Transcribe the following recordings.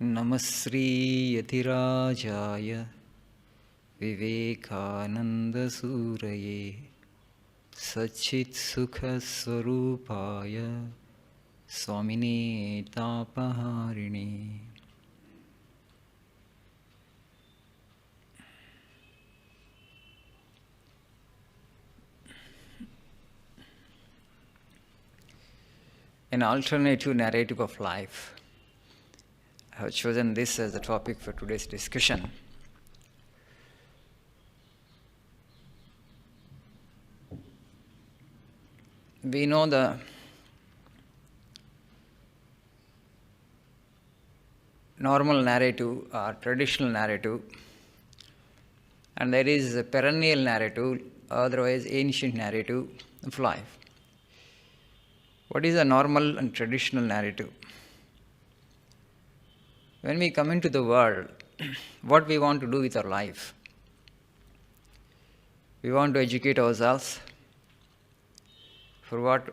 नमश्रीयतिराजाय विवेकानन्दसूरये सच्चित्सुखस्वरूपाय स्वामिने तापहारिणे. An alternative narrative of life. I have chosen this as the topic for today's discussion. We know the normal narrative or traditional narrative, and there is a perennial narrative, otherwise ancient narrative of life. What is a normal and traditional narrative? When we come into the world, what we want to do with our life? We want to educate ourselves. For what?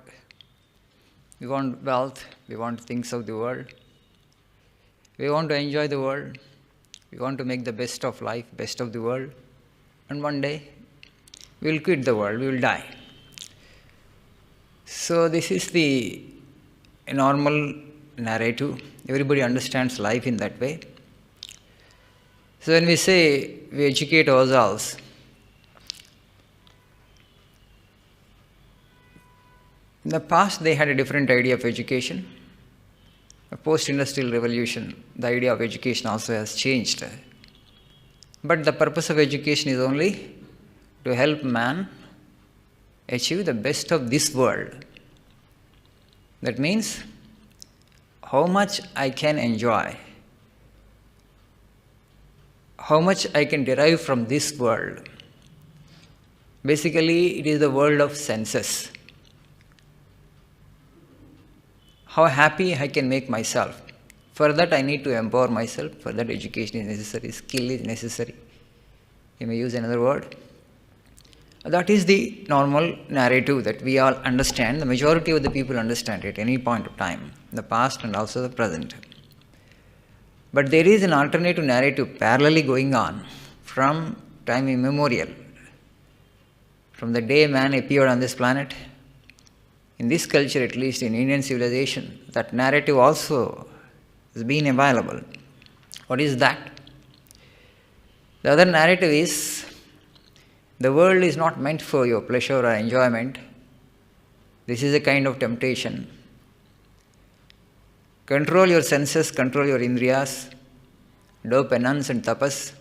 We want wealth, we want things of the world. We want to enjoy the world. We want to make the best of life, best of the world. And one day, we will quit the world, we will die. So this is the normal narrative. Everybody understands life in that way. So when we say we educate ourselves, in the past they had a different idea of education. The post-industrial revolution, the idea of education also has changed. But the purpose of education is only to help man achieve the best of this world. That means how much I can enjoy, how much I can derive from this world. Basically, it is the world of senses. How happy I can make myself. For that, I need to empower myself. For that, education is necessary, skill is necessary. You may use another word. That is the normal narrative that we all understand. The majority of the people understand it at any point of time, the past and also the present. But there is an alternative narrative parallelly going on from time immemorial. From the day man appeared on this planet, in this culture, at least in Indian civilization, that narrative also has been available. What is that? The other narrative is, the world is not meant for your pleasure or enjoyment. This is a kind of temptation. Control your senses, control your indriyas, do penance and tapas,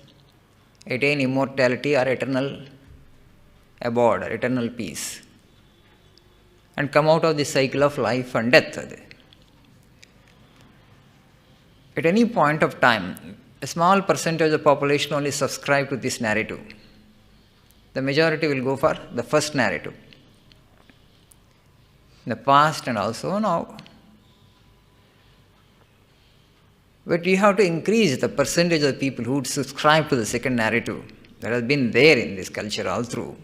attain immortality or eternal abode, or eternal peace, and come out of the cycle of life and death. At any point of time, a small percentage of the population only subscribe to this narrative. The majority will go for the first narrative, in the past and also now. But you have to increase the percentage of people who would subscribe to the second narrative that has been there in this culture all through.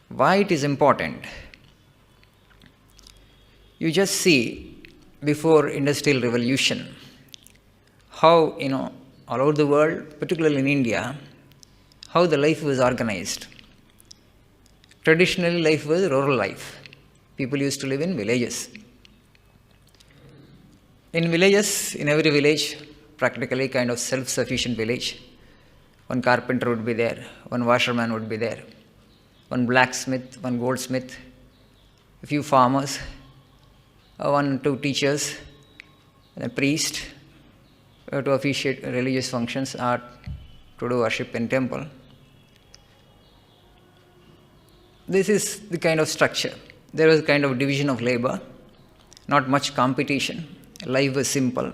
Why it is important? You just see before industrial revolution how, all over the world, particularly in India, how the life was organized. Traditionally, life was rural life. People used to live in villages. In villages, in every village, practically kind of self-sufficient village, one carpenter would be there, one washerman would be there, one blacksmith, one goldsmith, a few farmers, 1 or 2 teachers, and a priest to officiate religious functions or to do worship in temple. This is the kind of structure. There was a kind of division of labor, not much competition. Life was simple.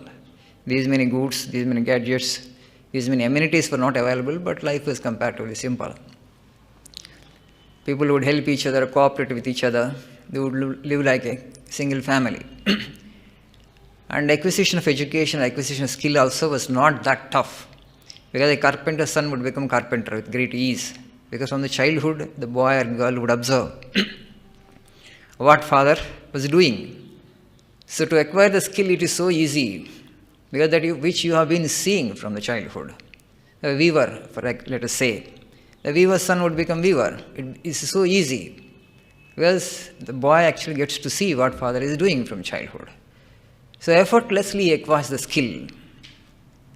These many goods, these many gadgets, these many amenities were not available, but life was comparatively simple. People would help each other, cooperate with each other. They would live like a single family. And acquisition of education, acquisition of skill also was not that tough. Because a carpenter's son would become carpenter with great ease. Because from the childhood, the boy or girl would observe what father was doing. So to acquire the skill, it is so easy because which you have been seeing from the childhood. A weaver, let us say, the weaver's son would become weaver. It is so easy because the boy actually gets to see what father is doing from childhood. So effortlessly acquires the skill.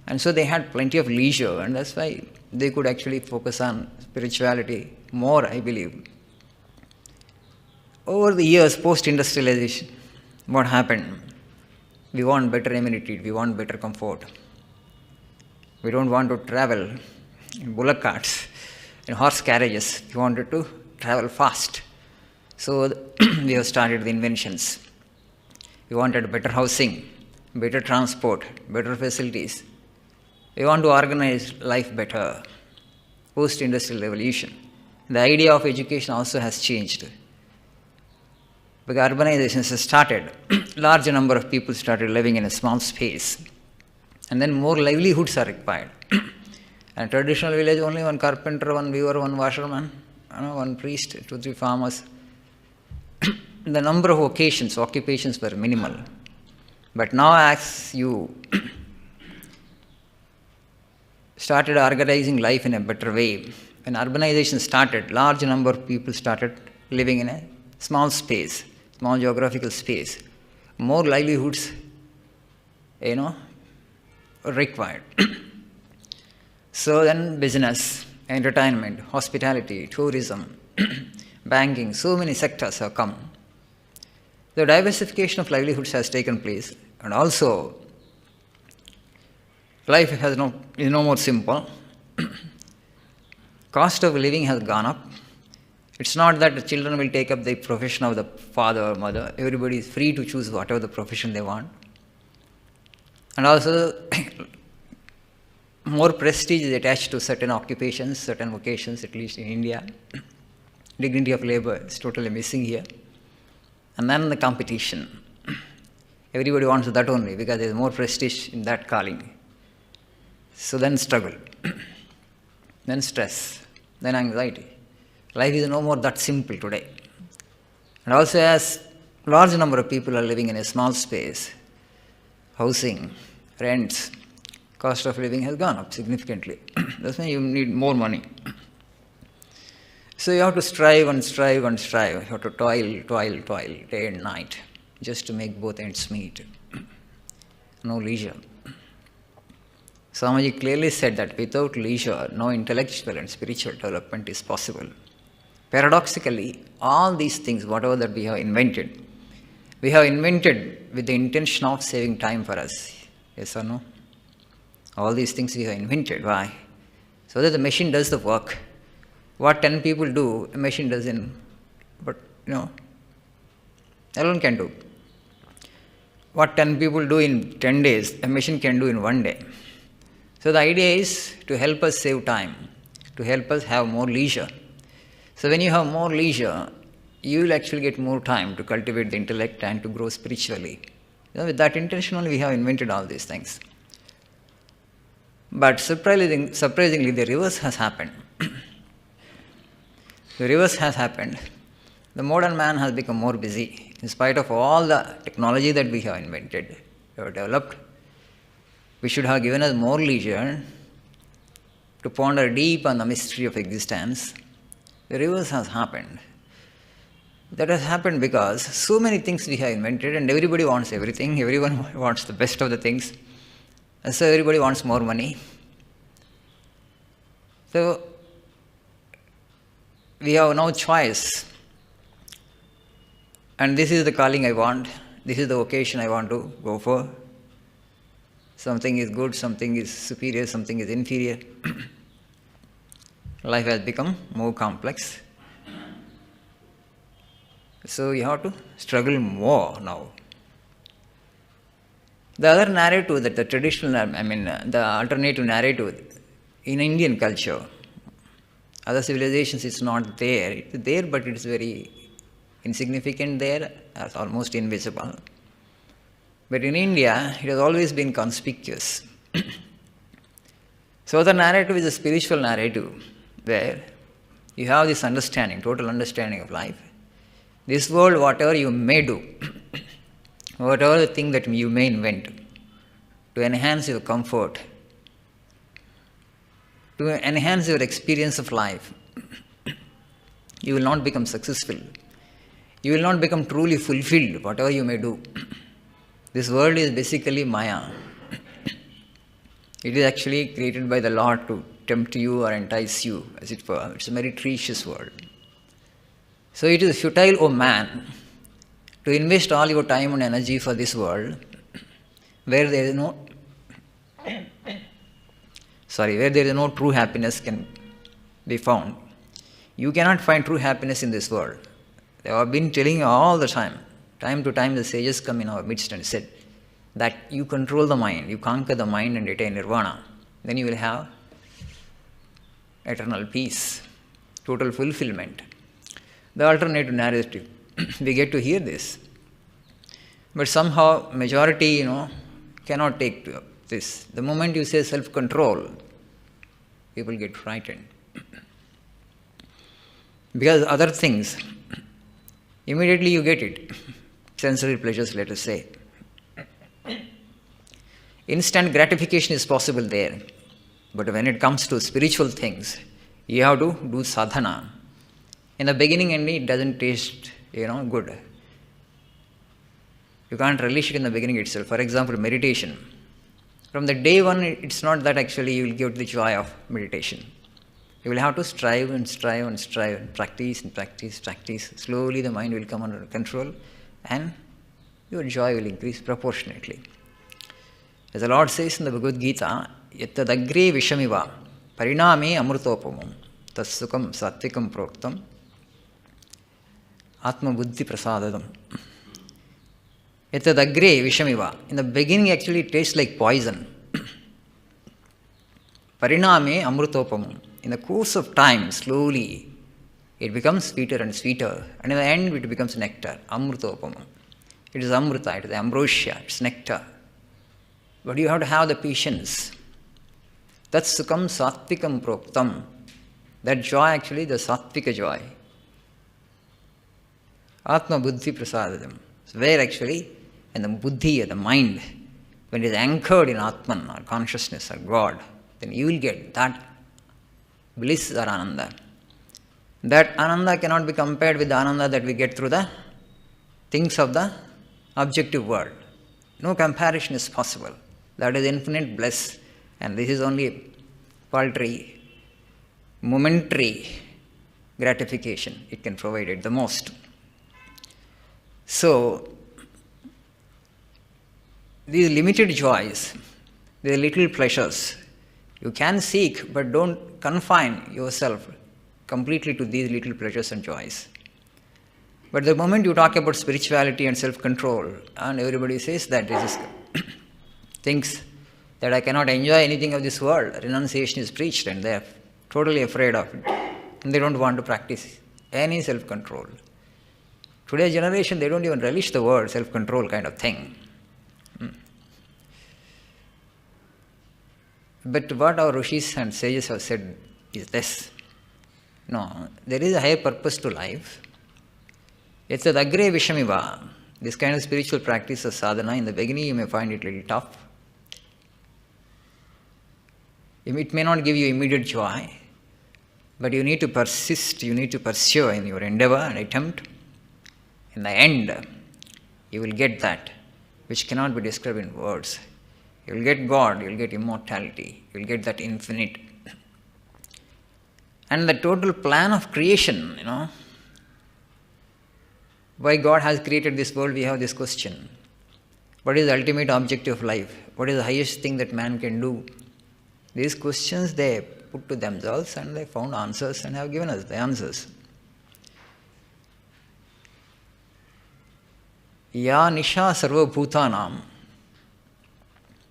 And so they had plenty of leisure, and that's why they could actually focus on spirituality more, I believe. Over the years, post-industrialization, what happened? We want better amenities, we want better comfort. We don't want to travel in bullock carts, in horse carriages. We wanted to travel fast. So we have started the inventions. We wanted better housing, better transport, better facilities. We want to organize life better. Post-industrial revolution. The idea of education also has changed. Because urbanization has started, large number of people started living in a small space. And then more livelihoods are required. And traditional village, only one carpenter, one weaver, one washerman, one priest, 2, 3 farmers. The number of occupations were minimal. But now as you started organizing life in a better way, when urbanization started, large number of people started living in a small space, small geographical space. More livelihoods, required. So then business, entertainment, hospitality, tourism, banking, so many sectors have come. The diversification of livelihoods has taken place, and also life is no more simple. Cost of living has gone up. It's not that the children will take up the profession of the father or mother. Everybody is free to choose whatever the profession they want. And also, more prestige is attached to certain occupations, certain vocations, at least in India. Dignity of labor is totally missing here. And then the competition. Everybody wants that only because there is more prestige in that calling. So then struggle, then stress, then anxiety. Life is no more that simple today. And also as large number of people are living in a small space, housing, rents, cost of living has gone up significantly. That's why you need more money. So you have to strive and strive and strive. You have to toil, day and night, just to make both ends meet. No leisure. Swamiji clearly said that without leisure, no intellectual and spiritual development is possible. Paradoxically, all these things, whatever that we have invented with the intention of saving time for us. Yes or no? All these things we have invented. Why? So that the machine does the work. What 10 people do, a machine does alone can do. What 10 people do in 10 days, a machine can do in 1 day. So the idea is to help us save time, to help us have more leisure. So when you have more leisure, you will actually get more time to cultivate the intellect and to grow spiritually. With that intention only we have invented all these things. But surprisingly, the reverse has happened. The reverse has happened. The modern man has become more busy. In spite of all the technology that we have invented, we have developed, we should have given us more leisure to ponder deep on the mystery of existence. The reverse has happened. That has happened because so many things we have invented and everybody wants everything. Everyone wants the best of the things. And so everybody wants more money. So we have no choice. And this is the calling I want. This is the vocation I want to go for. Something is good, something is superior, something is inferior. Life has become more complex. So you have to struggle more now. The other narrative that the traditional, the alternative narrative in Indian culture, other civilizations it's not there. It's there, but it's very insignificant there, it's almost invisible. But in India, it has always been conspicuous. So the narrative is a spiritual narrative where you have this understanding, total understanding of life. This world, whatever you may do, whatever the thing that you may invent to enhance your comfort, to enhance your experience of life, you will not become successful. You will not become truly fulfilled, whatever you may do. This world is basically Maya. It is actually created by the Lord to tempt you or entice you, as it were. It's a meretricious world. So it is futile, O man, to invest all your time and energy for this world, where there is no true happiness can be found. You cannot find true happiness in this world. They have been telling you all the time. Time to time the sages come in our midst and said that you control the mind, you conquer the mind and attain nirvana. Then you will have eternal peace, total fulfillment. The alternative narrative. We get to hear this. But somehow majority, cannot take to this. The moment you say self-control, people get frightened. Because other things, immediately you get it. Sensory pleasures, let us say. Instant gratification is possible there. But when it comes to spiritual things, you have to do sadhana. In the beginning, it doesn't taste, good. You can't relish it in the beginning itself. For example, meditation. From the day one, it's not that actually you will get the joy of meditation. You will have to strive and strive and strive and practice and practice, practice. Slowly the mind will come under control and your joy will increase proportionately. As the Lord says in the Bhagavad Gita, Yattadagre vishamiva pariname amrutopamam tassukam satvikam proktam atma buddhi prasadadam. Yattadagre vishamiva. In the beginning actually it tastes like poison. Pariname amrutopamam. In the course of time, slowly, it becomes sweeter and sweeter. And in the end, it becomes nectar. Amrutopamam. It is amrita, it is ambrosia, it's nectar. But you have to have the patience. That's sukam satvikam proktam. That joy actually, the sattvika joy. Atma buddhi prasadadam. So where actually, and the buddhi, the mind, when it is anchored in Atman or consciousness or God, then you will get that bliss or ananda. That ananda cannot be compared with the ananda that we get through the things of the objective world. No comparison is possible. That is infinite bliss. And this is only paltry, momentary gratification. It can provide it the most. So, these limited joys, these little pleasures, you can seek, but don't confine yourself completely to these little pleasures and joys. But the moment you talk about spirituality and self-control, and everybody says that this is thinks that I cannot enjoy anything of this world, renunciation is preached and they are totally afraid of it. And they don't want to practice any self-control. Today's generation, they don't even relish the word self-control kind of thing. But what our rishis and sages have said is this. No, there is a higher purpose to life. It's a agre vishamiva. This kind of spiritual practice of sadhana, in the beginning you may find it a little tough. It may not give you immediate joy, but you need to persist, you need to pursue in your endeavor and attempt. In the end, you will get that which cannot be described in words. You will get God, you will get immortality, you will get that infinite. And the total plan of creation, why God has created this world, we have this question. What is the ultimate objective of life? What is the highest thing that man can do? These questions they put to themselves and they found answers and have given us the answers. Ya nisha sarva bhutanam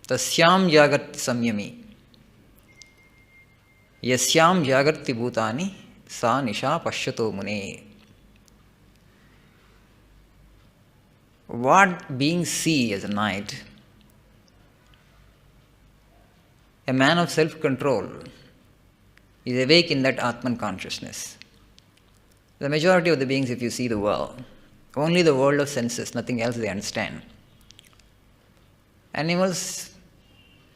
tasyam jagarti samyami yasyam jagarti bhutani sa nisha pashyato mune. What beings see as a night, a man of self-control is awake in that Atman consciousness. The majority of the beings, if you see the world, only the world of senses, nothing else they understand. Animals,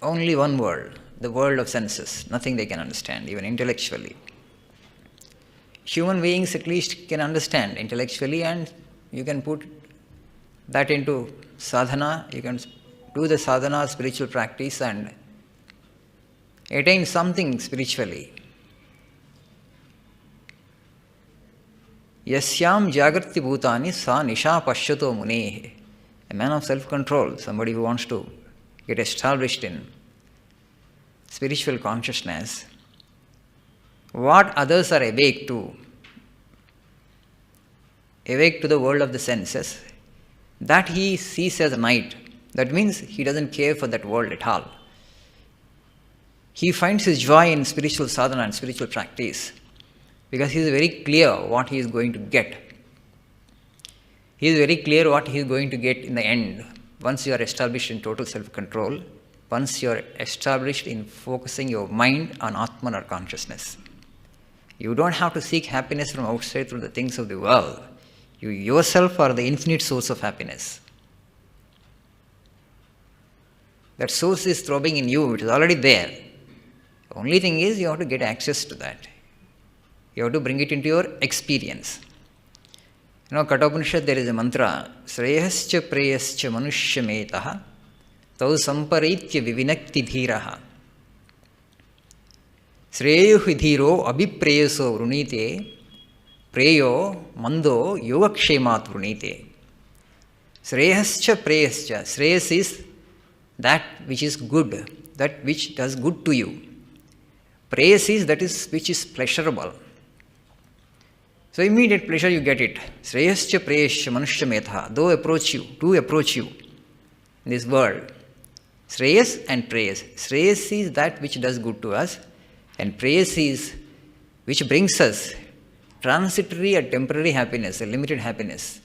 only one world, the world of senses, nothing they can understand, even intellectually. Human beings at least can understand intellectually, and you can put that into sadhana, you can do the sadhana, spiritual practice, and attain something spiritually. Yasyam jagrati bhutani sa nisha pashyato munehe. A man of self-control, somebody who wants to get established in spiritual consciousness, what others are awake to the world of the senses, that he sees as night. That means he doesn't care for that world at all. He finds his joy in spiritual sadhana and spiritual practice because he is very clear what he is going to get. He is very clear what he is going to get in the end. Once you are established in total self-control, once you are established in focusing your mind on Atman or consciousness, you don't have to seek happiness from outside through the things of the world. You yourself are the infinite source of happiness. That source is throbbing in you, it is already there. The only thing is you have to get access to that. You have to bring it into your experience. You know, Kathopanishad, there is a mantra, Shreyascha preyascha manushyametaha tau samparitya vivinakti dhiraha Shreyo hidhiro abhipreyaso vrunite preyo mando yogakshemat vrunite. Shreyascha preyascha. Shreyas is that which is good, that which does good to you. Preyas is that is which is pleasurable. So immediate pleasure you get it. Shreyascha preyascha manushyametaha. Though to approach you in this world. Shreyas and preyas. Shreyas is that which does good to us, and preyas is which brings us transitory or temporary happiness, a limited happiness.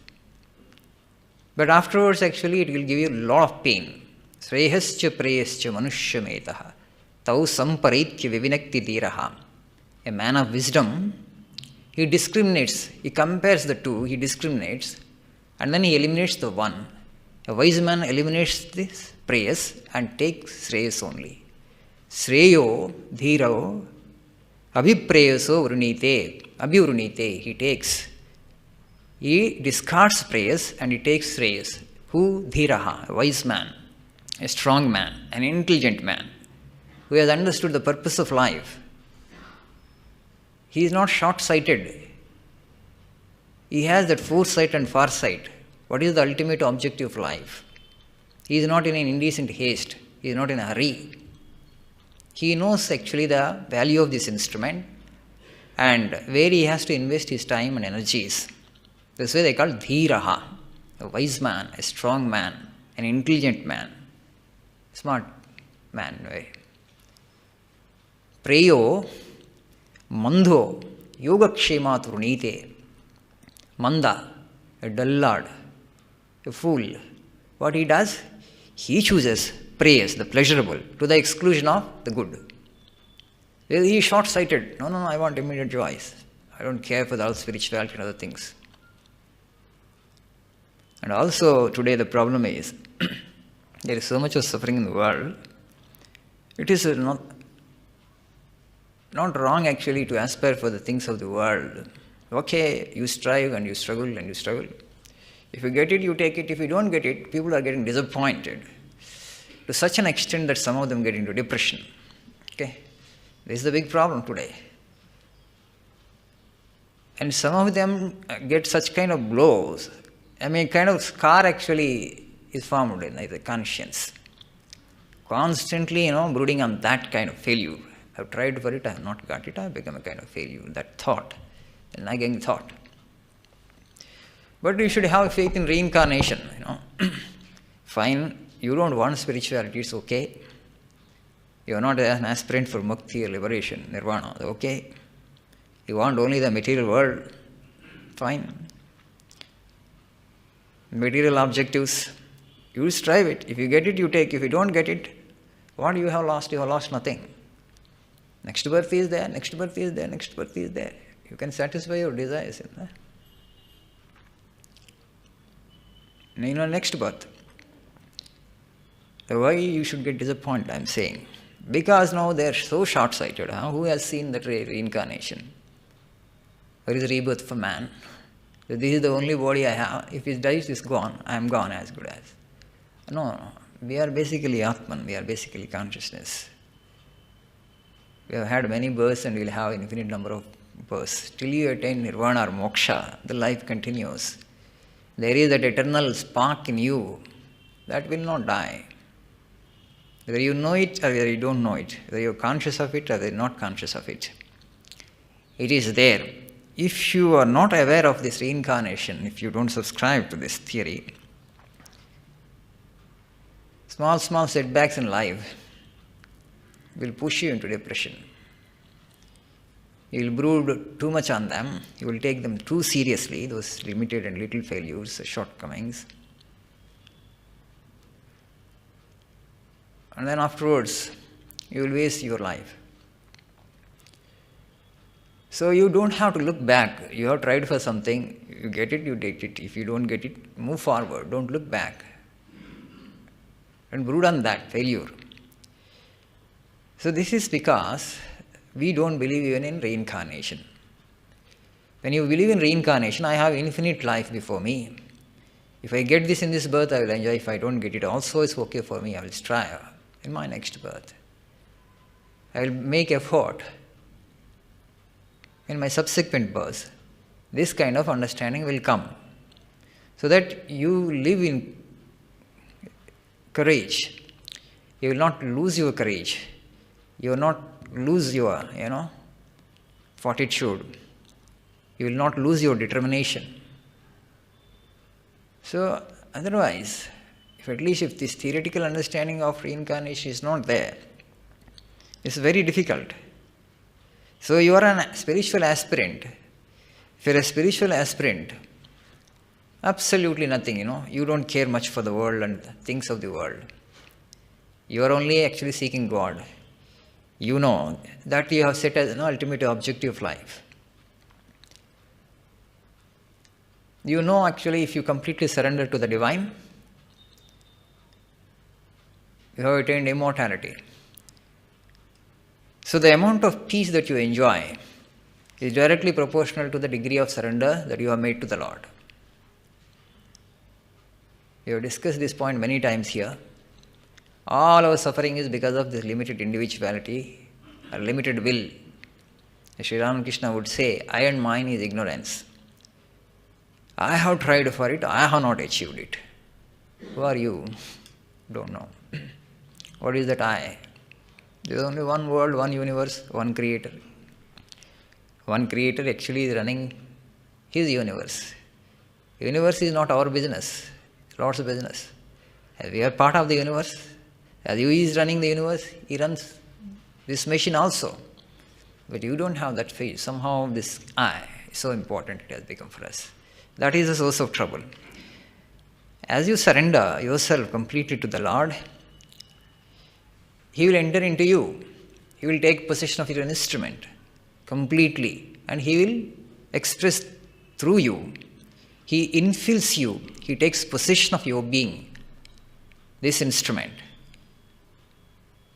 But afterwards actually it will give you a lot of pain. Shreyascha preyascha manushyametaha tau samparitya vivinakti dhiraha. A man of wisdom, he discriminates, he compares the two, he discriminates, and then he eliminates the one. A wise man eliminates this preyas and takes shreyas only. Shreyo dhiro abhipreyaso vrunite. Abhivrunite, he discards preyas and he takes shreyas. Who? Dhiraha, a wise man, a strong man, an intelligent man, who has understood the purpose of life. He is not short-sighted. He has that foresight and farsight. What is the ultimate objective of life? He is not in an indecent haste. He is not in a hurry. He knows actually the value of this instrument and where he has to invest his time and energies. This way they call dhiraha, a wise man, a strong man, an intelligent man, smart man. Preyo Mando yogakshemat vrunite. Manda, a dullard, a fool. What he does? He chooses preyas, the pleasurable, to the exclusion of the good. He is short-sighted. No, I want immediate joys. I don't care for the all spirituality and other things. And also today the problem is, there is so much of suffering in the world. It is not wrong actually to aspire for the things of the world. Okay, you strive and you struggle and you struggle. If you get it, you take it. If you don't get it, people are getting disappointed to such an extent that some of them get into depression. Okay, this is the big problem today. And some of them get such kind of blows. I mean, kind of scar actually is formed in the conscience. Constantly, brooding on that kind of failure. I've tried for it, I have not got it, I have become a kind of failure. That thought, the nagging thought. But you should have faith in reincarnation, Fine, you don't want spirituality, it's okay. You are not an aspirant for mukti or liberation, nirvana, okay. You want only the material world, fine. Material objectives, you strive it. If you get it, you take. If you don't get it, what you have lost? You have lost nothing. Next birth is there, next birth is there, next birth is there. You can satisfy your desires in that. Next birth. Why you should get disappointed, I'm saying. Because now they're so short-sighted. Who has seen that reincarnation? There is rebirth for man. So this is the only body I have. If it dies, it's gone. I am gone as good as. No. We are basically Atman. We are basically consciousness. We have had many births and we will have infinite number of births. Till you attain nirvana or moksha, the life continues. There is that eternal spark in you that will not die. Whether you know it or whether you don't know it, whether you are conscious of it or whether you are not conscious of it, it is there. If you are not aware of this reincarnation, if you don't subscribe to this theory, small setbacks in life will push you into depression. You will brood too much on them. You will take them too seriously, those limited and little failures, shortcomings. And then afterwards, you will waste your life. So you don't have to look back. You have tried for something, you get it, you take it. If you don't get it, move forward. Don't look back. And brood on that failure. So this is because we don't believe even in reincarnation. When you believe in reincarnation, I have infinite life before me. If I get this in this birth, I will enjoy. If I don't get it also, it's okay for me. I will strive in my next birth. I will make effort in my subsequent births. This kind of understanding will come. So that you live in courage. You will not lose your courage. You will not lose your, fortitude. You will not lose your determination. So, otherwise, if this theoretical understanding of reincarnation is not there, it's very difficult. So, you are a spiritual aspirant. If you are a spiritual aspirant, absolutely nothing, you don't care much for the world and things of the world. You are only actually seeking God. You know that you have set as an ultimate objective of life. You know actually if you completely surrender to the divine, you have attained immortality. So the amount of peace that you enjoy is directly proportional to the degree of surrender that you have made to the Lord. We have discussed this point many times here. All our suffering is because of this limited individuality, or limited will. Sri Ramakrishna would say, I and mine is ignorance. I have tried for it, I have not achieved it. Who are you? Don't know. What is that I? There is only one world, one universe, one creator. One creator actually is running his universe. Universe is not our business, Lord's business. As we are part of the universe, as he is running the universe, he runs this machine also. But you don't have that faith. Somehow this I is so important it has become for us. That is the source of trouble. As you surrender yourself completely to the Lord, he will enter into you. He will take possession of your instrument completely. And he will express through you. He infills you. He takes possession of your being, this instrument.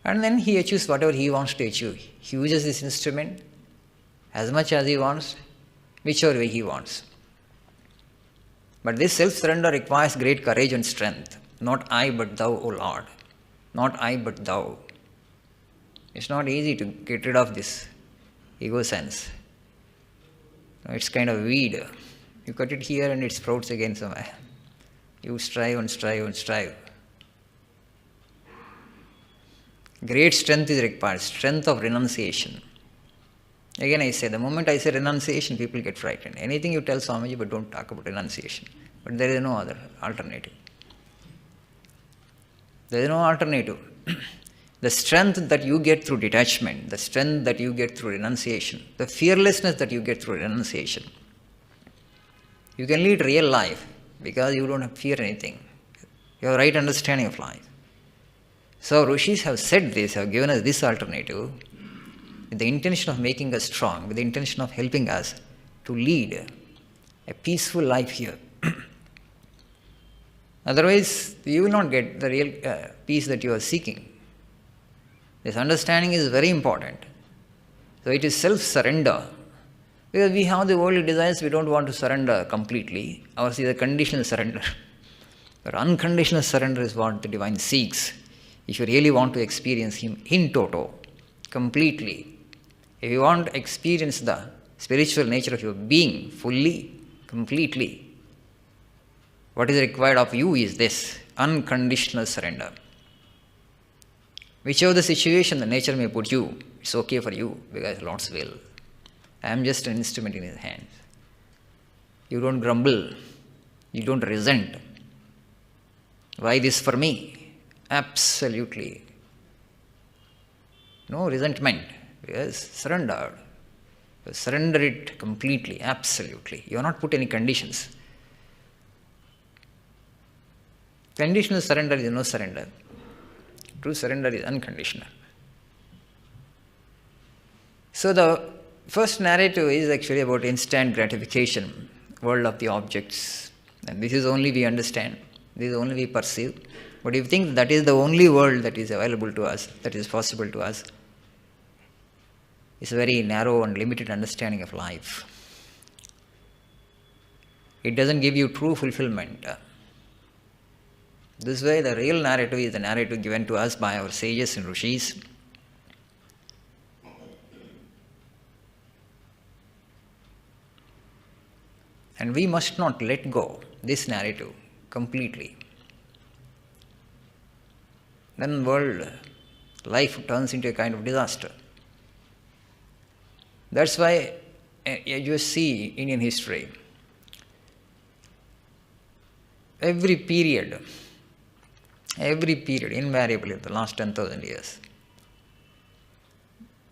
And then he achieves whatever he wants to achieve. He uses this instrument as much as he wants, whichever way he wants. But this self-surrender requires great courage and strength. Not I, but thou, O Lord. Not I, but thou. It's not easy to get rid of this ego sense. It's kind of weed. You cut it here and it sprouts again somewhere. You strive and strive and strive. Great strength is required, strength of renunciation. Again I say, the moment I say renunciation, people get frightened. Anything you tell Swamiji, but don't talk about renunciation. But there is no other alternative. There is no alternative. The strength that you get through detachment, the strength that you get through renunciation, the fearlessness that you get through renunciation. You can lead real life because you don't fear anything. You have right understanding of life. So Rishis have said this, have given us this alternative with the intention of making us strong, with the intention of helping us to lead a peaceful life here. Otherwise, you will not get the real peace that you are seeking. This understanding is very important. So it is self-surrender. Because we have the worldly desires, we don't want to surrender completely. Ours is a conditional surrender. But unconditional surrender is what the divine seeks. If you really want to experience Him in toto, completely, if you want to experience the spiritual nature of your being fully, completely, what is required of you is this unconditional surrender. Whichever the situation the nature may put you, it's okay for you because Lord's will. I am just an instrument in His hands. You don't grumble. You don't resent. Why this for me? Absolutely. No resentment. Because surrendered. You surrender it completely, absolutely. You have not put any conditions. Conditional surrender is no surrender. True surrender is unconditional. So the first narrative is actually about instant gratification, world of the objects. And this is only we understand, this is only we perceive. But if you think that is the only world that is available to us, that is possible to us, it's a very narrow and limited understanding of life. It doesn't give you true fulfillment. This way, the real narrative is the narrative given to us by our sages and rishis. And we must not let go this narrative completely. Then life turns into a kind of disaster. That's why you see Indian history. Every period, invariably, the last 10,000 years,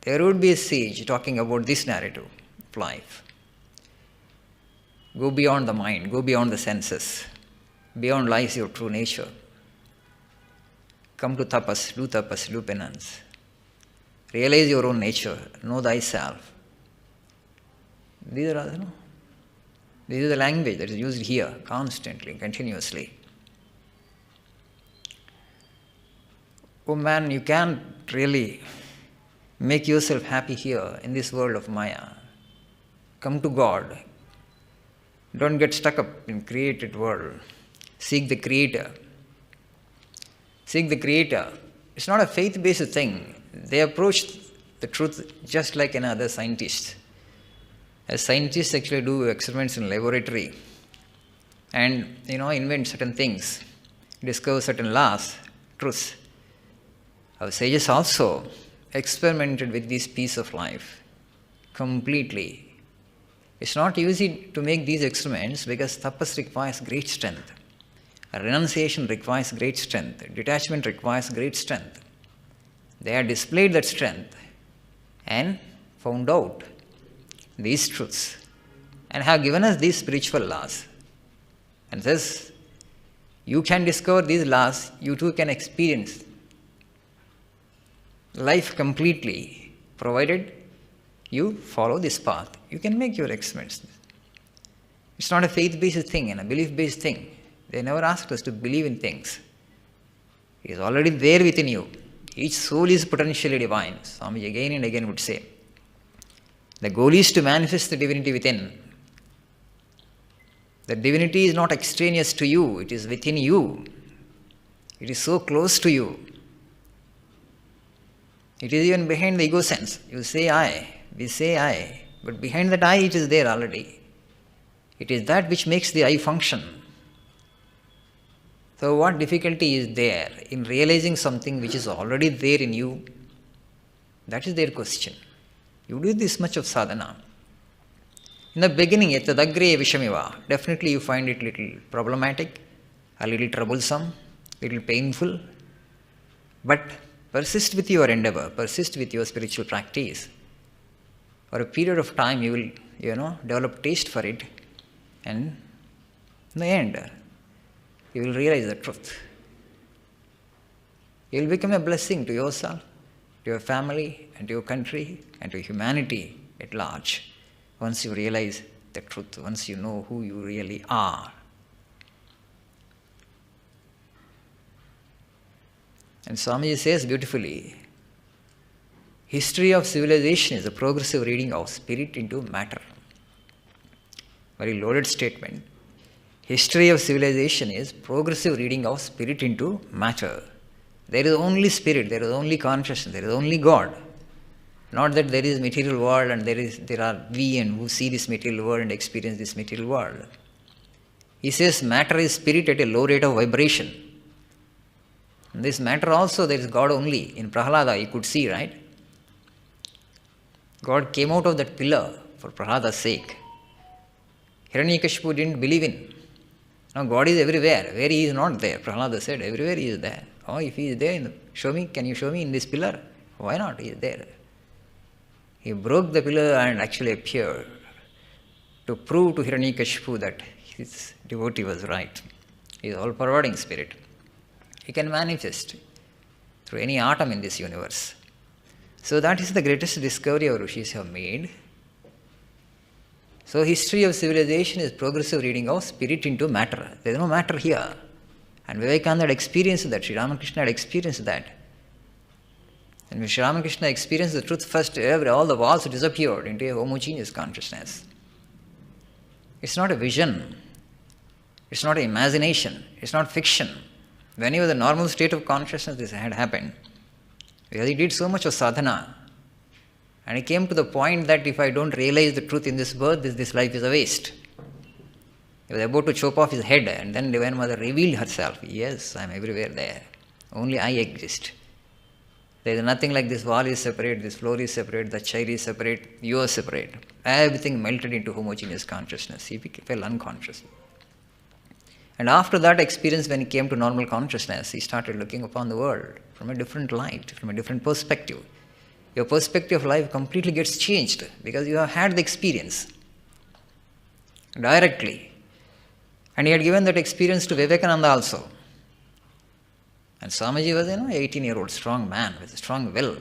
there would be a sage talking about this narrative of life. Go beyond the mind, go beyond the senses. Beyond lies your true nature. Come to tapas, do penance. Realize your own nature, know thyself. This is the language that is used here constantly, continuously. Oh man, you can't really make yourself happy here in this world of Maya. Come to God. Don't get stuck up in created world. Seek the Creator. Seek the Creator. It's not a faith-based thing. They approach the truth just like another scientist. As scientists actually do experiments in laboratory and invent certain things, discover certain laws, truths. Our sages also experimented with this piece of life completely. It's not easy to make these experiments because tapas requires great strength. Renunciation requires great strength. Detachment requires great strength. They have displayed that strength and found out these truths and have given us these spiritual laws. And thus, you can discover these laws, you too can experience life completely, provided you follow this path. You can make your experiments. It's not a faith-based thing and a belief-based thing. They never asked us to believe in things. It is already there within you. Each soul is potentially divine. Swami again and again would say. The goal is to manifest the divinity within. The divinity is not extraneous to you. It is within you. It is so close to you. It is even behind the ego sense. You say I, we say I, but behind that I it is there already. It is that which makes the I function. So what difficulty is there in realizing something which is already there in you? That is their question. You do this much of sadhana. In the beginning, etadagre vishamiva, definitely you find it little problematic, a little troublesome, little painful, but persist with your endeavor, persist with your spiritual practice. For a period of time, you will, develop taste for it, and in the end, you will realize the truth. You will become a blessing to yourself, to your family, and to your country, and to humanity at large. Once you realize the truth, once you know who you really are. And Swamiji says beautifully, history of civilization is a progressive reading of spirit into matter. Very loaded statement. History of civilization is progressive reading of spirit into matter. There is only spirit, there is only consciousness, there is only God. Not that there is material world and there are we and who see this material world and experience this material world. He says matter is spirit at a low rate of vibration. In this matter also there is God only. In Prahlada you could see, right? God came out of that pillar for Prahlada's sake. Hiranyakashipu didn't believe in. Now God is everywhere. Where he is not there? Prahlada said, everywhere he is there. Oh, if he is there, show me, can you show me in this pillar? Why not? He is there. He broke the pillar and actually appeared to prove to Hiranyakashipu that his devotee was right. He is all-pervading spirit. He can manifest through any atom in this universe. So that is the greatest discovery our rishis have made. So history of civilization is progressive reading of spirit into matter. There is no matter here. And Vivekananda had experienced that. Sri Ramakrishna had experienced that. And when Sri Ramakrishna experienced the truth first, all the walls disappeared into a homogeneous consciousness. It's not a vision. It's not an imagination. It's not fiction. When he was a normal state of consciousness, this had happened. Because he did so much of sadhana. And he came to the point that if I don't realize the truth in this birth, this life is a waste. He was about to chop off his head, and then Divine Mother revealed herself. Yes, I am everywhere there. Only I exist. There is nothing like this wall is separate, this floor is separate, the chair is separate, you are separate. Everything melted into homogeneous consciousness. He fell unconscious. And after that experience, when he came to normal consciousness, he started looking upon the world from a different light, from a different perspective. Your perspective of life completely gets changed because you have had the experience directly. And he had given that experience to Vivekananda also. And Swamiji was, 18-year-old strong man with a strong will.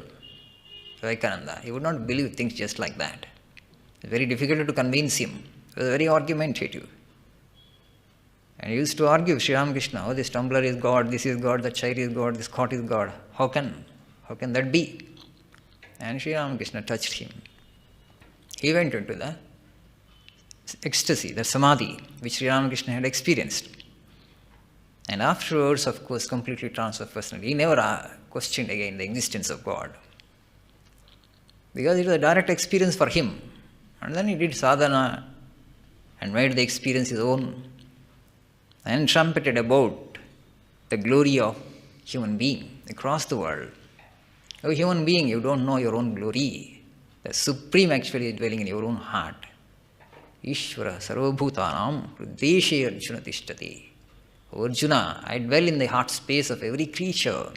Vivekananda, he would not believe things just like that. It was very difficult to convince him. He was very argumentative. And he used to argue with Sri Ramakrishna, oh, this tumbler is God, this is God, the chair is God, this cot is God. How can that be? And Sri Ramakrishna touched him. He went into the ecstasy, the samadhi, which Sri Ramakrishna had experienced. And afterwards, of course, completely transformed personally. He never questioned again the existence of God. Because it was a direct experience for him. And then he did sadhana and made the experience his own. And trumpeted about the glory of human being across the world. Oh, human being, you don't know your own glory. The Supreme actually is dwelling in your own heart. Ishvara sarvabhutanam hrideshe Arjuna tishtati. Oh, Arjuna, I dwell in the heart space of every creature.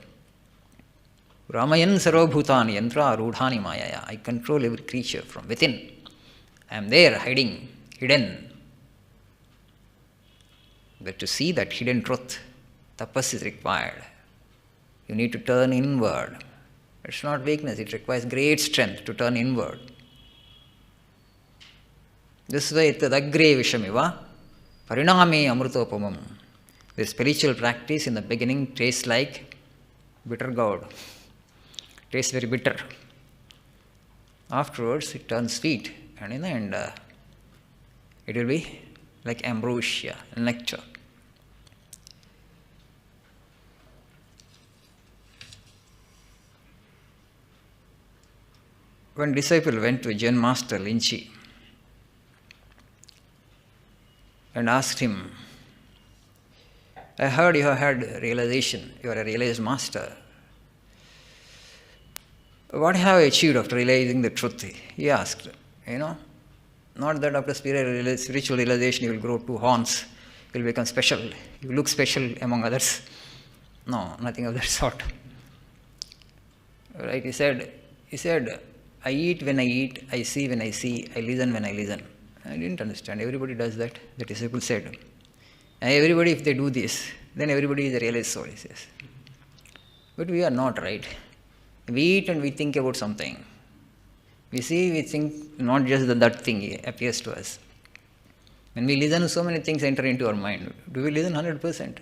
Ramayan sarvabhutani yantra rudhani mayaya. I control every creature from within. I am there hidden. But to see that hidden truth, tapas is required. You need to turn inward. It's not weakness, it requires great strength to turn inward. This way, tadagre vishamiva, pariname amrutopamam. The spiritual practice in the beginning tastes like bitter gourd. Tastes very bitter. Afterwards, it turns sweet. And in the end, it will be like ambrosia, nectar. One disciple went to Zen master Linchi and asked him, I heard you have had realization, you are a realized master. What have you achieved after realizing the truth? He asked, not that after spiritual realization you will grow 2 horns, you will become special, you will look special among others. No, nothing of that sort. Right? He said, I eat when I eat, I see when I see, I listen when I listen. I didn't understand. Everybody does that, the disciple said. And everybody, if they do this, then everybody is a realized soul, he says. But we are not, right? We eat and we think about something. We see, we think not just that thing appears to us. When we listen, so many things enter into our mind. Do we listen 100%?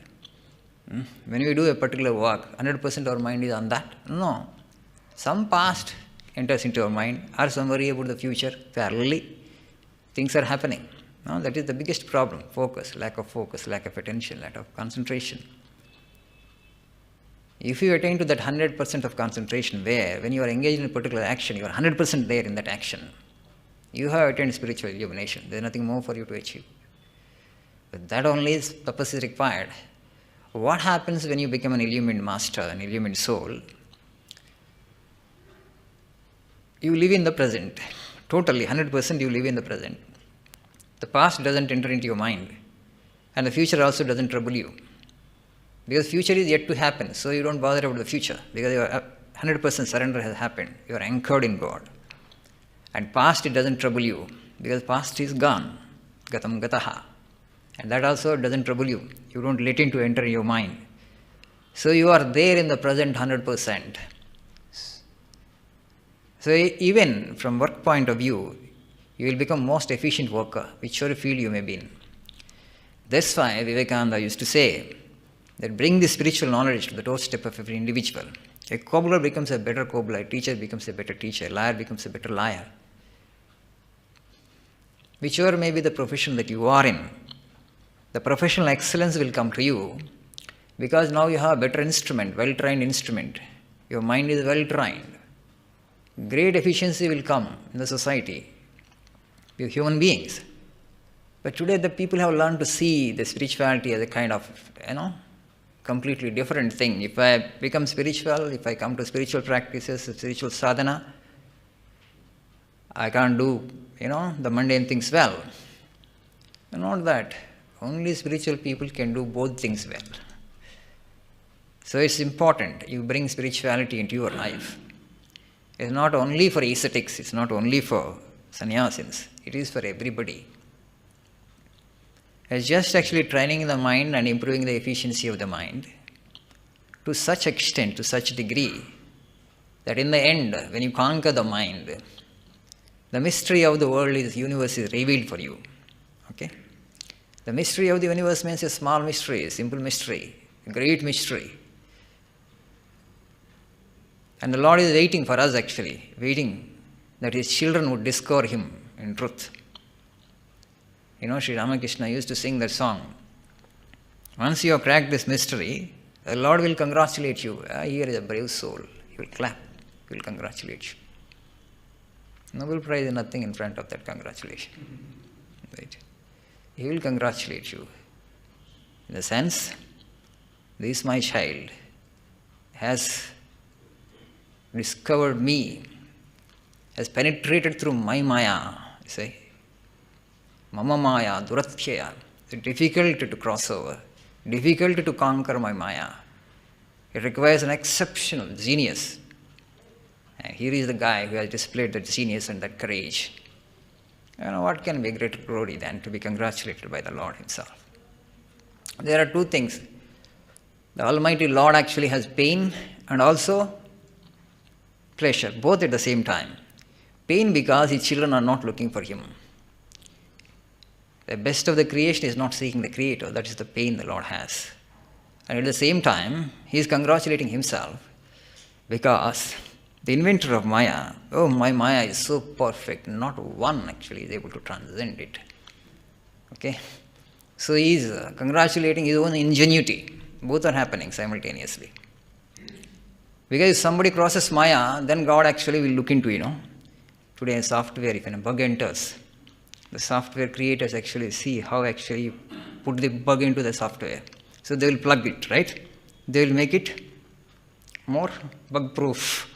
When we do a particular work, 100% our mind is on that? No. Some past enters into our mind, or some worry about the future, parallelly things are happening. No, that is the biggest problem. Focus, lack of attention, lack of concentration. If you attain to that 100% of concentration, where when you are engaged in a particular action, you are 100% there in that action, you have attained spiritual illumination. There is nothing more for you to achieve. But that only is purpose is required. What happens when you become an illumined master, an illumined soul? You live in the present. Totally, 100% you live in the present. The past doesn't enter into your mind. And the future also doesn't trouble you. Because future is yet to happen, so you don't bother about the future. Because your 100% surrender has happened. You are anchored in God. And past, it doesn't trouble you. Because past is gone. Gatam gataha. And that also doesn't trouble you. You don't let it to enter your mind. So you are there in the present 100%. So even from work point of view, you will become most efficient worker, whichever field you may be in. That's why Vivekananda used to say that bring the spiritual knowledge to the doorstep of every individual. A cobbler becomes a better cobbler, a teacher becomes a better teacher, a liar becomes a better liar. Whichever may be the profession that you are in, the professional excellence will come to you because now you have a better instrument, well-trained instrument. Your mind is well-trained. Great efficiency will come in the society. We are human beings. But today the people have learned to see the spirituality as a kind of, completely different thing. If I become spiritual, if I come to spiritual practices, spiritual sadhana, I can't do, the mundane things well. Not that. Only spiritual people can do both things well. So it's important you bring spirituality into your life. It's not only for ascetics, it's not only for sannyasins, it is for everybody. It's just actually training the mind and improving the efficiency of the mind to such extent, to such degree, that in the end, when you conquer the mind, the mystery of the world universe is revealed for you. Okay? The mystery of the universe means a small mystery, a simple mystery, a great mystery. And the Lord is waiting for us actually, waiting that His children would discover Him in truth. Sri Ramakrishna used to sing that song. Once you have cracked this mystery, the Lord will congratulate you. Here is a brave soul. He will clap. He will congratulate you. Nobel Prize is nothing in front of that congratulation. Right? He will congratulate you. In the sense, this my child has discovered me, has penetrated through my maya, you say. Mama maya, durathyaya. It's difficult to cross over, difficult to conquer my maya. It requires an exceptional genius. And here is the guy who has displayed that genius and that courage. What can be a greater glory than to be congratulated by the Lord Himself? There are two things. The Almighty Lord actually has pain and also pleasure, both at the same time. Pain because His children are not looking for Him. The best of the creation is not seeking the Creator. That is the pain the Lord has. And at the same time, He is congratulating Himself because the inventor of Maya, my Maya is so perfect, not one actually is able to transcend it. Okay? So He is congratulating His own ingenuity. Both are happening simultaneously. Because if somebody crosses Maya, then God actually will look into, today in software, if a bug enters, the software creators actually see how actually you put the bug into the software. So they will plug it, right? They will make it more bug-proof,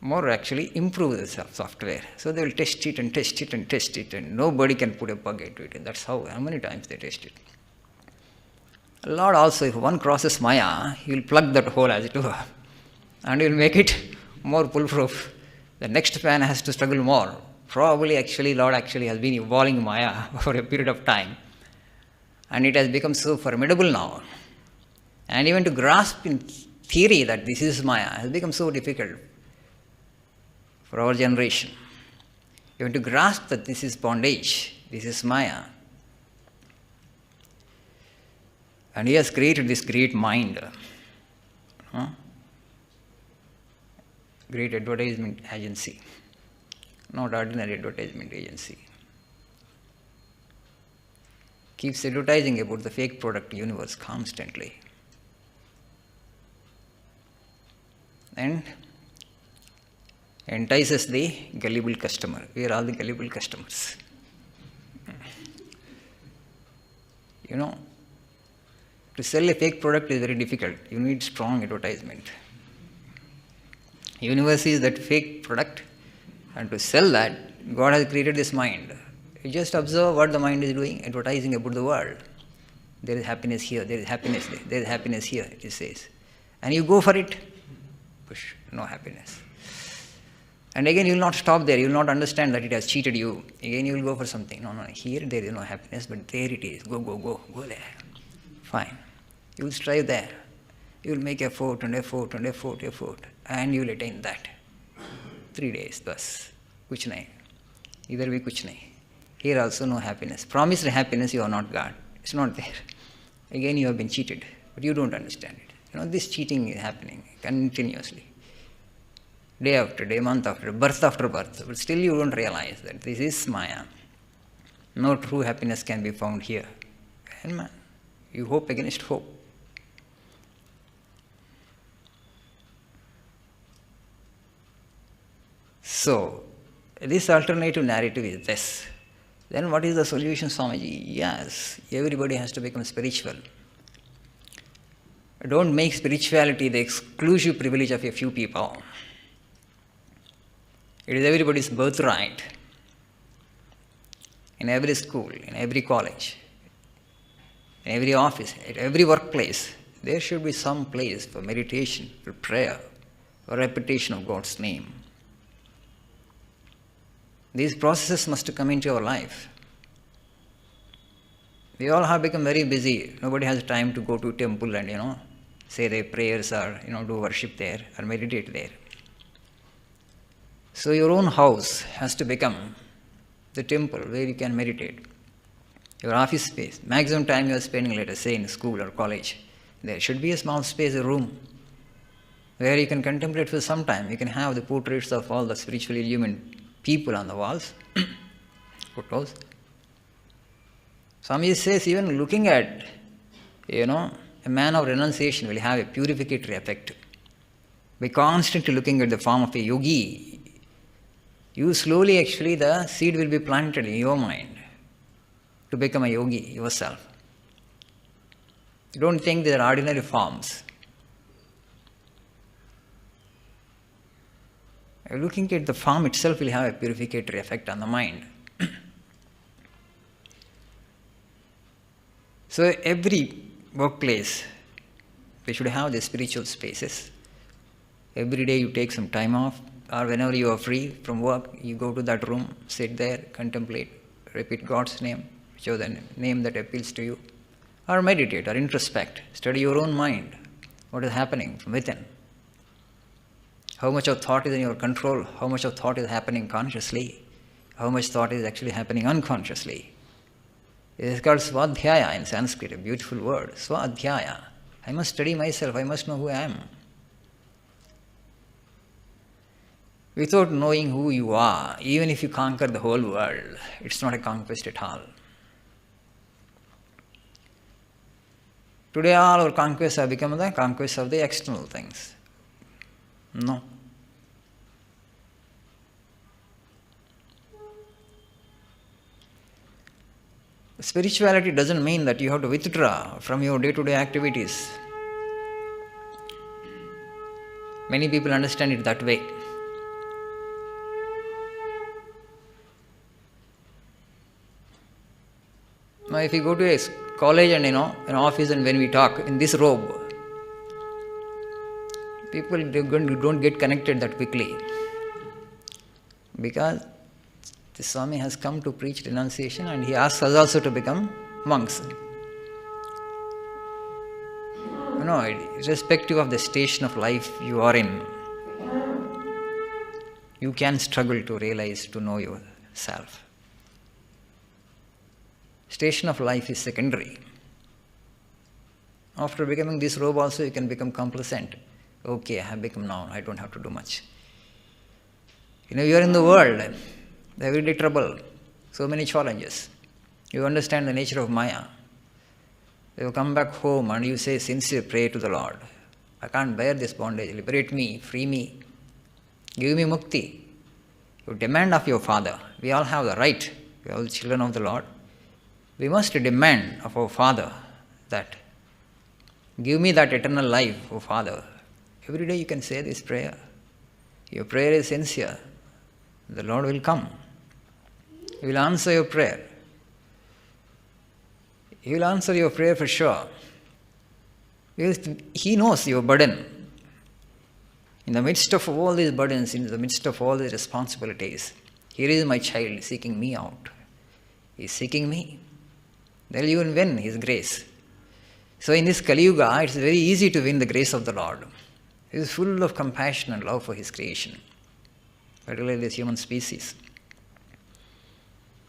more actually improve the software. So they will test it and test it and test it, and nobody can put a bug into it. And that's how many times they test it. Lord also, if one crosses Maya, He will plug that hole as it were, and He will make it more foolproof. The next man has to struggle more. Probably actually Lord actually has been evolving Maya for a period of time. And it has become so formidable now. And even to grasp in theory that this is Maya has become so difficult for our generation. Even to grasp that this is bondage, this is Maya. And he has created this great mind. Great advertisement agency. Not ordinary advertisement agency. Keeps advertising about the fake product universe constantly. And entices the gullible customer. We are all the gullible customers. To sell a fake product is very difficult. You need strong advertisement. Universe is that fake product, and to sell that, God has created this mind. You just observe what the mind is doing, advertising about the world. There is happiness here, there is happiness there, there is happiness here, it says. And you go for it, push, no happiness. And again, you will not stop there, you will not understand that it has cheated you. Again, you will go for something. No, here there is no happiness, but there it is. Go there. Fine. You will strive there. You will make effort, and you will attain that. 3 days, bas. Kuch nahi. Either bhi kuch nahi. Here also no happiness. Promised happiness you are not got. It's not there. Again you have been cheated, but you don't understand it. This cheating is happening continuously. Day after day, month after birth, but still you don't realize that this is Maya. No true happiness can be found here. And man, you hope against hope. So, this alternative narrative is this. Then what is the solution, Swamiji? Yes, everybody has to become spiritual. Don't make spirituality the exclusive privilege of a few people. It is everybody's birthright. In every school, in every college, in every office, at every workplace, there should be some place for meditation, for prayer, for repetition of God's name. These processes must come into our life. We all have become very busy. Nobody has time to go to temple and, say their prayers or, do worship there or meditate there. So your own house has to become the temple where you can meditate. Your office space, maximum time you are spending, let us say, in school or college, there should be a small space, a room, where you can contemplate for some time. You can have the portraits of all the spiritually illumined people on the walls, photos. Swami says even looking at, a man of renunciation will have a purificatory effect. By constantly looking at the form of a yogi, you slowly actually the seed will be planted in your mind to become a yogi yourself. Don't think they are ordinary forms. Looking at the form itself will have a purificatory effect on the mind. So every workplace, they should have the spiritual spaces. Every day you take some time off, or whenever you are free from work, you go to that room, sit there, contemplate, repeat God's name, whichever the name that appeals to you, or meditate or introspect, study your own mind, what is happening from within. How much of thought is in your control? How much of thought is happening consciously? How much thought is actually happening unconsciously? It is called Swadhyaya in Sanskrit, a beautiful word. Swadhyaya. I must study myself. I must know who I am. Without knowing who you are, even if you conquer the whole world, it's not a conquest at all. Today all our conquests have become the conquests of the external things. No. Spirituality doesn't mean that you have to withdraw from your day-to-day activities. Many people understand it that way. Now, if you go to a college and an office, and when we talk in this robe, people don't get connected that quickly, because the Swami has come to preach renunciation, and he asks us also to become monks. Irrespective of the station of life you are in, you can struggle to realize, to know yourself. Station of life is secondary. After becoming this robe also, you can become complacent. Okay, I have become now, I don't have to do much. You are in the world, the everyday trouble, so many challenges. You understand the nature of Maya. You come back home and you say sincere prayer to the Lord. I can't bear this bondage. Liberate me, free me, give me mukti. You demand of your Father. We all have the right. We are all children of the Lord. We must demand of our Father that give me that eternal life, O Father. Every day you can say this prayer. Your prayer is sincere. The Lord will come. He will answer your prayer. He will answer your prayer for sure. Because He knows your burden. In the midst of all these burdens, in the midst of all these responsibilities, here is my child seeking me out. He is seeking me. There will even win His grace. So in this Kali Yuga, it's very easy to win the grace of the Lord. He is full of compassion and love for His creation, particularly this human species.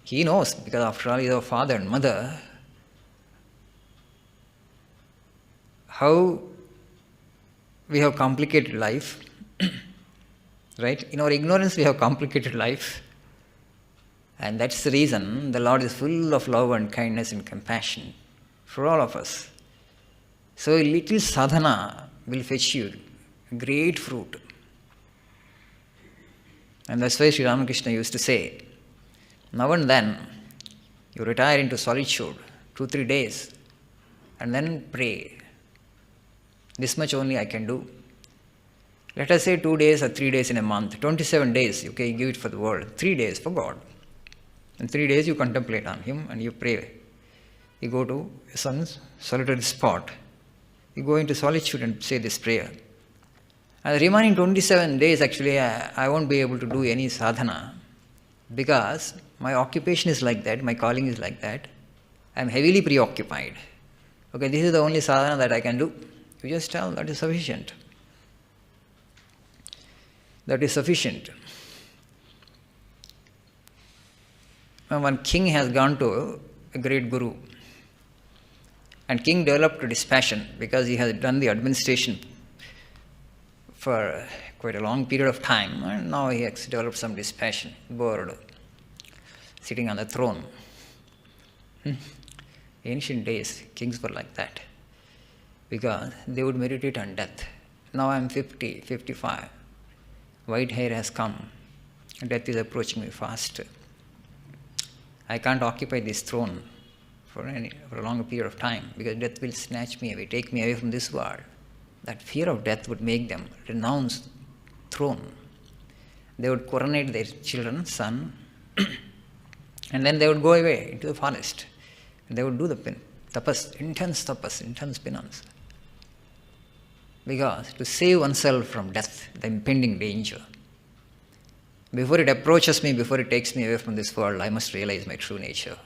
He knows, because after all, He is our father and mother, how we have complicated life, right? In our ignorance, we have complicated life. And that's the reason the Lord is full of love and kindness and compassion for all of us. So a little sadhana will fetch you great fruit. And that's why Sri Ramakrishna used to say, now and then you retire into solitude, 2-3 days, and then pray. This much only I can do. Let us say 2 days or 3 days in a month, 27 days, you can give it for the world, 3 days for God. And 3 days you contemplate on Him and you pray. You go to some solitary spot. You go into solitude and say this prayer. And the remaining 27 days, actually, I won't be able to do any sadhana because my occupation is like that, my calling is like that. I am heavily preoccupied. Okay, this is the only sadhana that I can do. You just tell that is sufficient. That is sufficient. Now, one king has gone to a great guru, and king developed dispassion because he has done the administration for quite a long period of time, and now he has developed some dispassion, bored, sitting on the throne. Ancient days, kings were like that because they would meditate on death. Now I am 50, 55, white hair has come, death is approaching me fast. I can't occupy this throne for a longer period of time because death will snatch me away, take me away from this world. That fear of death would make them renounce throne. They would coronate their children, son, and then they would go away into the forest. They would do the tapas, intense penance. Because to save oneself from death, the impending danger, before it approaches me, before it takes me away from this world, I must realize my true nature.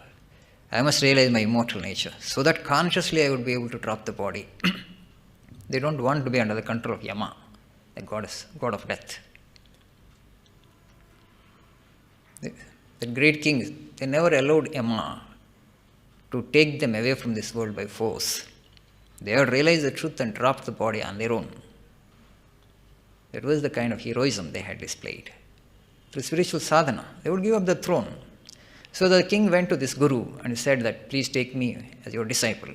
I must realize my immortal nature, so that consciously I would be able to drop the body. They don't want to be under the control of Yama, the god of death. The great kings, they never allowed Yama to take them away from this world by force. They had realized the truth and dropped the body on their own. That was the kind of heroism they had displayed. Through spiritual sadhana, they would give up the throne. So the king went to this guru and said that, please take me as your disciple.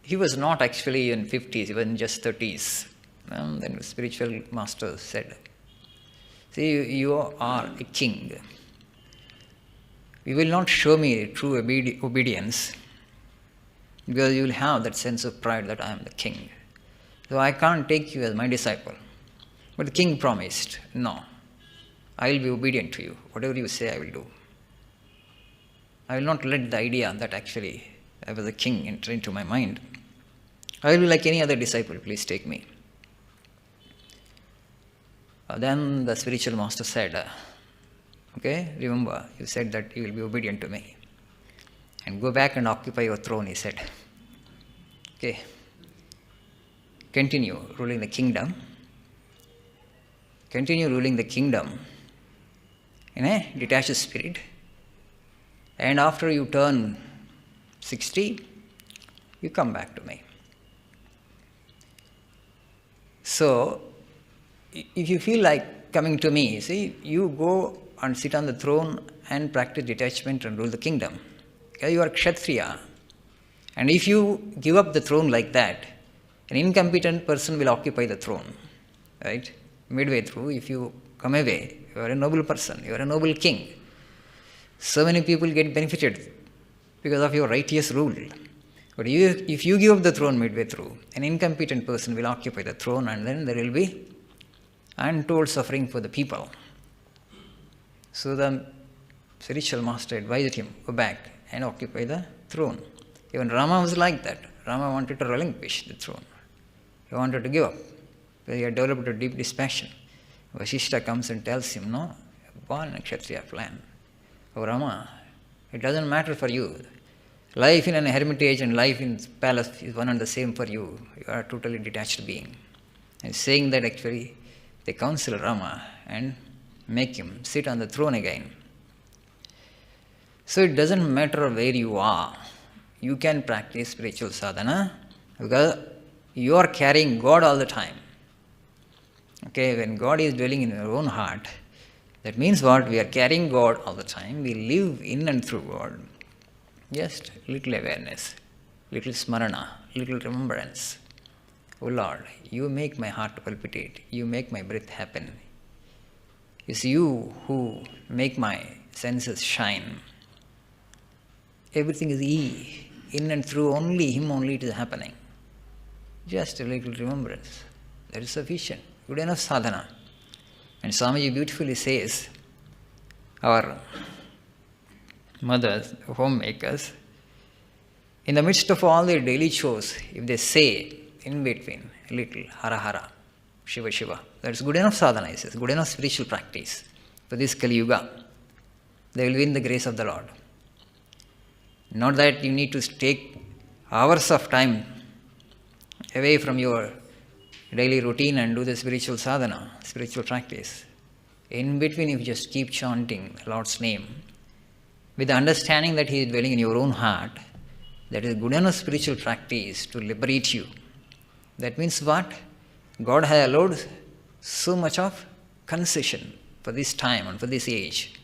He was not actually in 50s, he was in just 30s. And then the spiritual master said, see, you are a king. You will not show me true obedience because you will have that sense of pride that I am the king. So I can't take you as my disciple. But the king promised, no, I will be obedient to you. Whatever you say, I will do. I will not let the idea that actually I was a king enter into my mind. I will be like any other disciple, please take me. Then the spiritual master said, okay, remember, you said that you will be obedient to me. And go back and occupy your throne, he said. Okay, continue ruling the kingdom. Continue ruling the kingdom in a detached spirit. And after you turn 60, you come back to me. So, if you feel like coming to me, see, you go and sit on the throne and practice detachment and rule the kingdom. You are Kshatriya. And if you give up the throne like that, an incompetent person will occupy the throne. Right? Midway through, if you come away, you are a noble person, you are a noble king. So many people get benefited because of your righteous rule. But if you give up the throne midway through, an incompetent person will occupy the throne, and then there will be untold suffering for the people. So the spiritual master advised him, go back and occupy the throne. Even Rama was like that. Rama wanted to relinquish the throne. He wanted to give up. But he had developed a deep dispassion. Vasishtha comes and tells him, no, born in a Kshatriya plan. Oh Rama, it doesn't matter for you. Life in an hermitage and life in palace is one and the same for you. You are a totally detached being. And saying that actually, they counsel Rama and make him sit on the throne again. So it doesn't matter where you are. You can practice spiritual sadhana because you are carrying God all the time. Okay, when God is dwelling in your own heart, that means what? We are carrying God all the time. We live in and through God. Just little awareness, little smarana, little remembrance. Oh Lord, you make my heart palpitate. You make my breath happen. It's you who make my senses shine. Everything is He. In and through only Him only it is happening. Just a little remembrance. That is sufficient. Good enough sadhana. And Swamiji beautifully says, our mothers, homemakers, in the midst of all their daily chores, if they say in between a little Hara Hara, Shiva Shiva, that's good enough sadhana, he says, good enough spiritual practice for this Kali Yuga. They will win the grace of the Lord. Not that you need to take hours of time away from your daily routine and do the spiritual sadhana, spiritual practice. In between, if you just keep chanting the Lord's name, with the understanding that He is dwelling in your own heart, that is good enough spiritual practice to liberate you. That means what? God has allowed so much of concession for this time and for this age.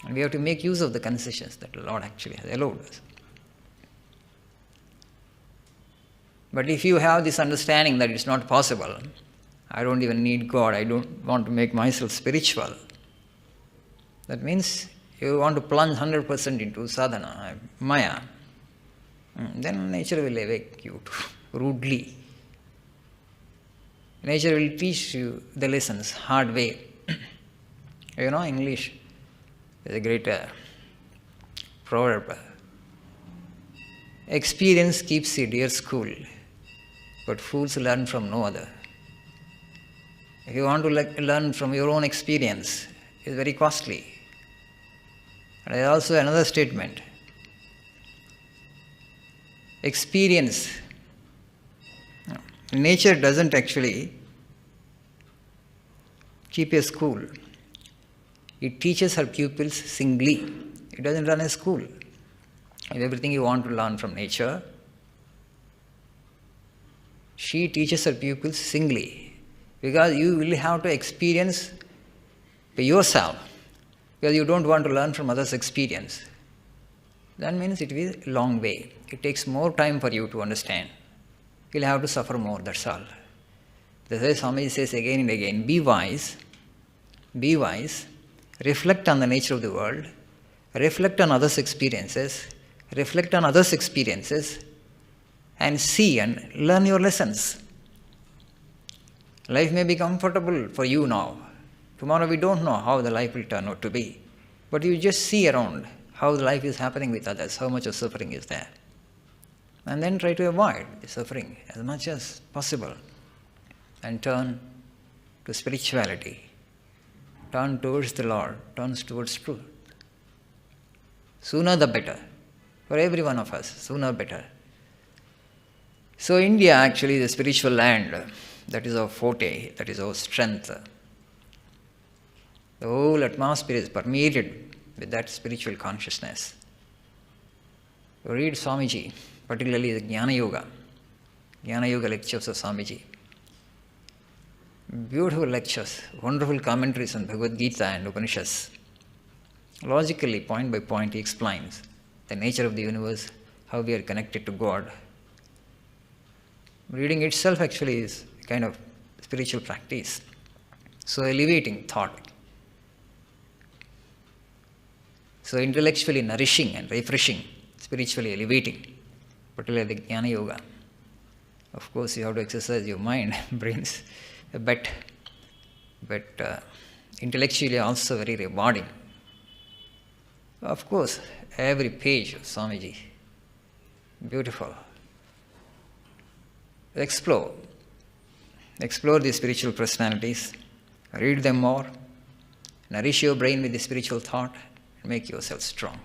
And we have to make use of the concessions that the Lord actually has allowed us. But if you have this understanding that it's not possible, I don't even need God, I don't want to make myself spiritual, that means you want to plunge 100% into sadhana, maya, then nature will awake you rudely. Nature will teach you the lessons hard way. You know, English is a great proverb. Experience keeps a dear school, but fools learn from no other. If you want to learn from your own experience, it's very costly. And there is also another statement. Experience. Nature doesn't actually keep a school. It teaches her pupils singly. It doesn't run a school. If everything you want to learn from nature, she teaches her pupils singly. Because you will have to experience by yourself. Because you don't want to learn from others' experience. That means it is a long way. It takes more time for you to understand. You'll have to suffer more, that's all. That's why Swamiji says again and again, be wise, reflect on the nature of the world, reflect on others' experiences, and see and learn your lessons. Life may be comfortable for you now. Tomorrow we don't know how the life will turn out to be. But you just see around how the life is happening with others, how much of suffering is there. And then try to avoid the suffering as much as possible. And turn to spirituality. Turn towards the Lord, turn towards truth. Sooner the better. For every one of us, sooner better. So India actually is a spiritual land. That is our forte, that is our strength. The whole atmosphere is permeated with that spiritual consciousness. You read Swamiji, particularly the Jnana Yoga lectures of Swamiji. Beautiful lectures, wonderful commentaries on Bhagavad Gita and Upanishads. Logically, point by point, he explains the nature of the universe, how we are connected to God. Reading itself actually is a kind of spiritual practice. So elevating thought. So intellectually nourishing and refreshing, spiritually elevating, particularly the Jnana Yoga. Of course, you have to exercise your mind, brains a bit, but intellectually also very rewarding. Of course, every page of Swamiji, beautiful. Explore these spiritual personalities, read them more, nourish your brain with the spiritual thought, and make yourself strong.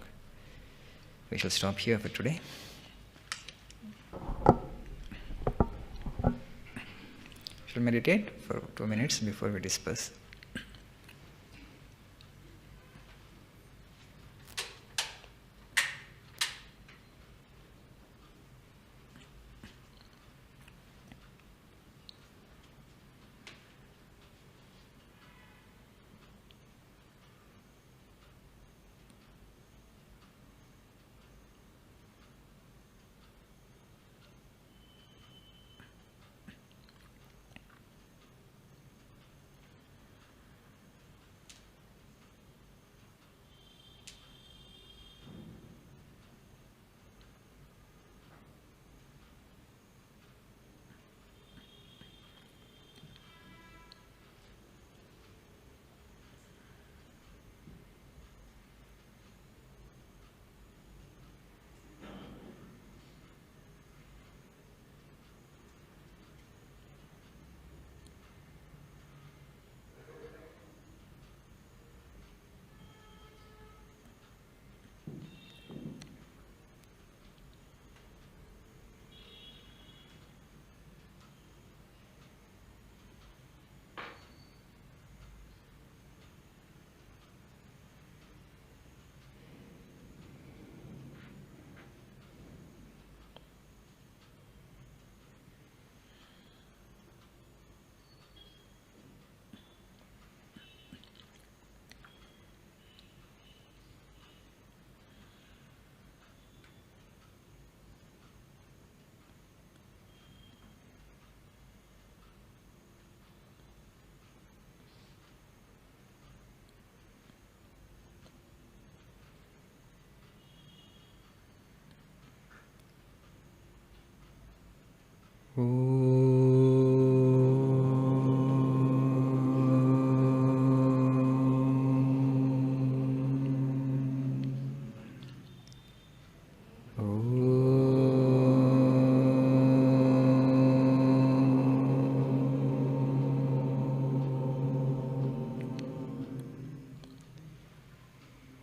We shall stop here for today. Shall meditate for 2 minutes before we disperse.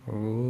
Oh.